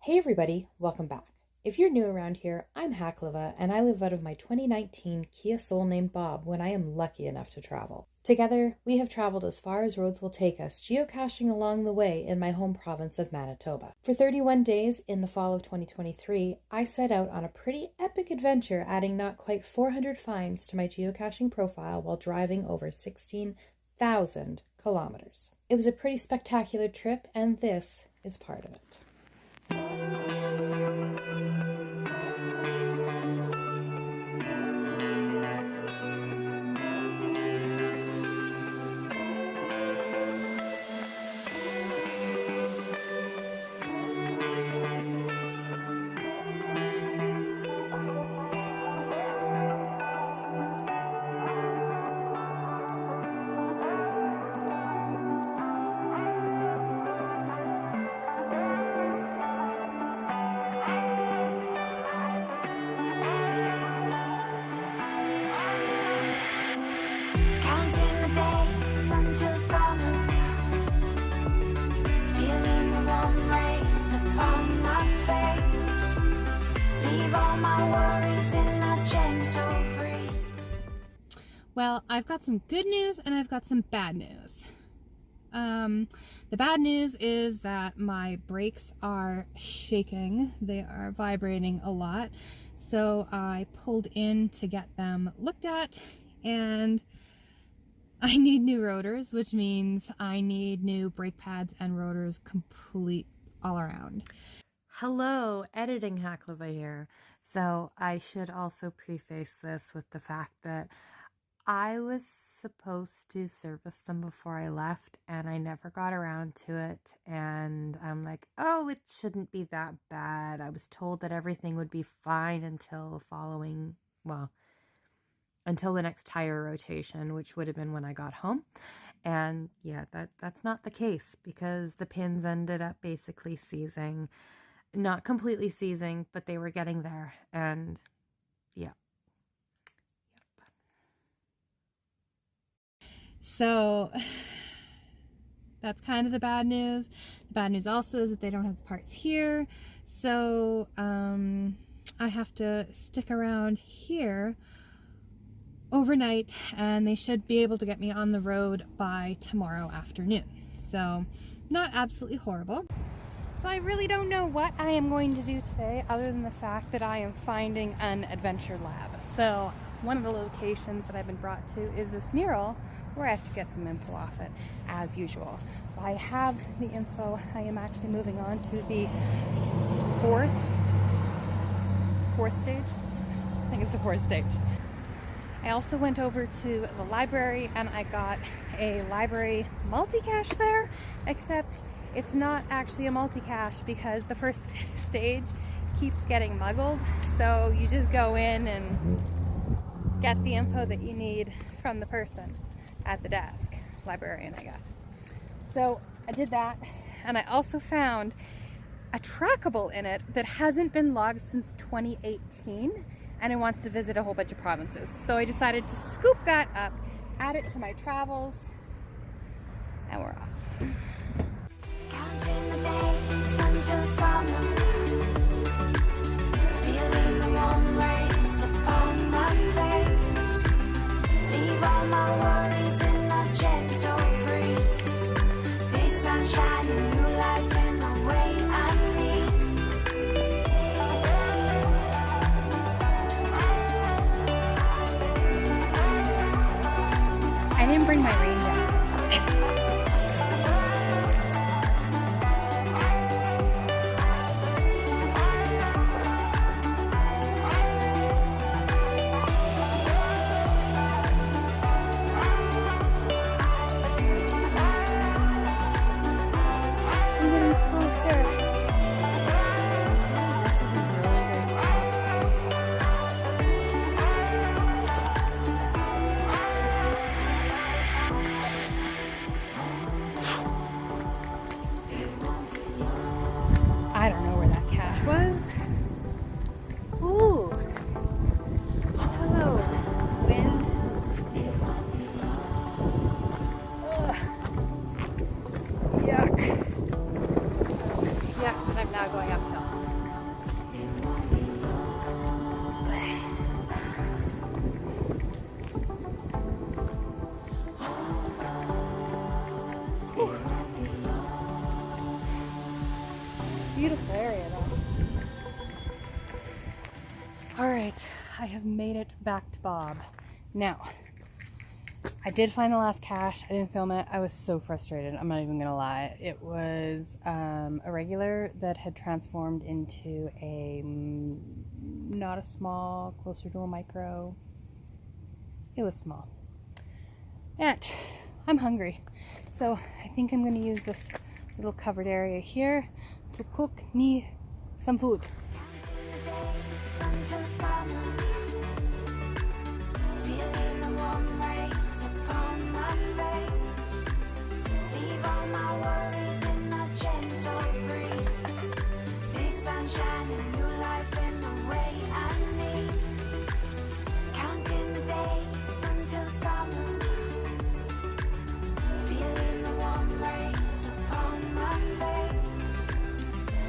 Hey everybody, welcome back. If you're new around here, I'm Hakliva and I live out of my 2019 Kia Soul named Bob when I am lucky enough to travel. Together, we have traveled as far as roads will take us, geocaching along the way in my home province of Manitoba. For 31 days in the fall of 2023, I set out on a pretty epic adventure, adding not quite 400 finds to my geocaching profile while driving over 16,000 kilometers. It was a pretty spectacular trip, and this is part of it. Well, I've got some good news and I've got some bad news. The bad news is that my brakes are shaking. They are vibrating a lot. So I pulled in to get them looked at, and I need new rotors, which means I need new brake pads and rotors complete all around. Hello, editing Hakliva here. So I should also preface this with the fact that I was supposed to service them before I left and I never got around to it, and I'm like, oh, it shouldn't be that bad. I was told that everything would be fine until until the next tire rotation, which would have been when I got home. And yeah, that's not the case, because the pins ended up basically seizing. Not completely seizing, but they were getting there, and yeah. So that's kind of the bad news. The bad news also is that they don't have the parts here. So I have to stick around here overnight, and they should be able to get me on the road by tomorrow afternoon. So not absolutely horrible. So I really don't know what I am going to do today, other than the fact that I am finding an adventure lab. So one of the locations that I've been brought to is this mural where I have to get some info off it, as usual. So I have the info. I am actually moving on to the fourth stage. I think it's the fourth stage. I also went over to the library and I got a library multi-cache there, except it's not actually a multi-cache because the first stage keeps getting muggled. So you just go in and get the info that you need from the person at the desk, librarian, I guess. So I did that, and I also found a trackable in it that hasn't been logged since 2018, and it wants to visit a whole bunch of provinces. So I decided to scoop that up, add it to my travels, and we're off. Counting the days until summer, feeling the warm rays upon my face, leave all my worries in a gentle breeze, big sunshine and new life in the way I need. I didn't bring my rain jacket. uphill. Beautiful area though. Alright, I have made it back to Bob. Now, I did find the last cache. I didn't film it. I was so frustrated. I'm not even gonna lie. It was a regular that had transformed into a not a small, closer to a micro. It was small. And I'm hungry. So I think I'm gonna use this little covered area here to cook me some food. Until summer, feeling the warm rays upon my face. Leave all my worries in the gentle breeze. Big sunshine and new life in the way I need. Counting the days until summer, feeling the warm rays upon my face.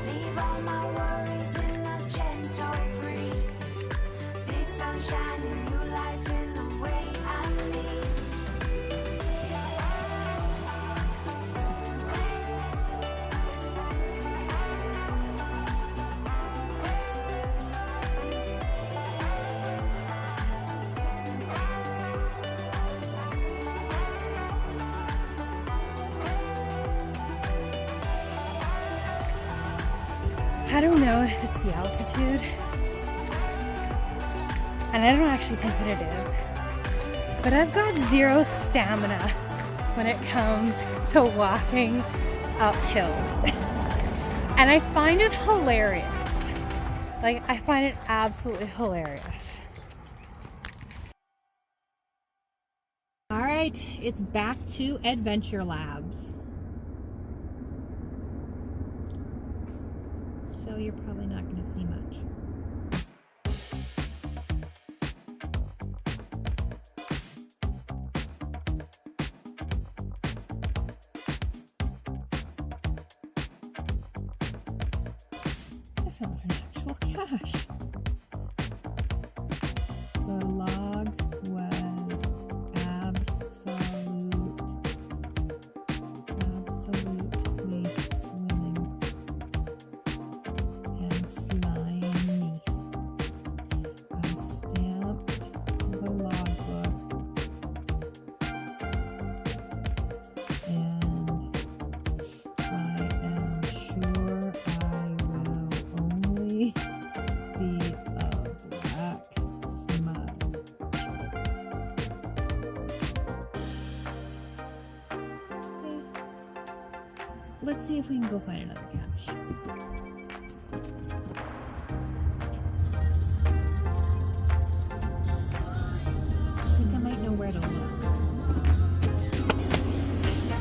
Leave all my worries in the gentle breeze. Big sunshine and new life in the way I need. I don't know if it's the altitude, and I don't actually think that it is, but I've got zero stamina when it comes to walking uphill. And I find it hilarious. Like, I find it absolutely hilarious. All right, it's back to Adventure Labs. So you're probably not going to see much. I found an actual cache. The log was absolutely swimming and slimy. I stamped the logbook and I am sure I will only be a black smudge. Let's see if we can go find another cache. I think I might know where to look.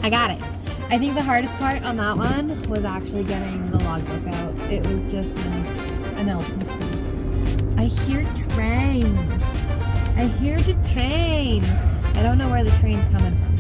I got it. I think the hardest part on that one was actually getting the logbook out. It was just an LPC. I hear train. I hear the train. I don't know where the train's coming from.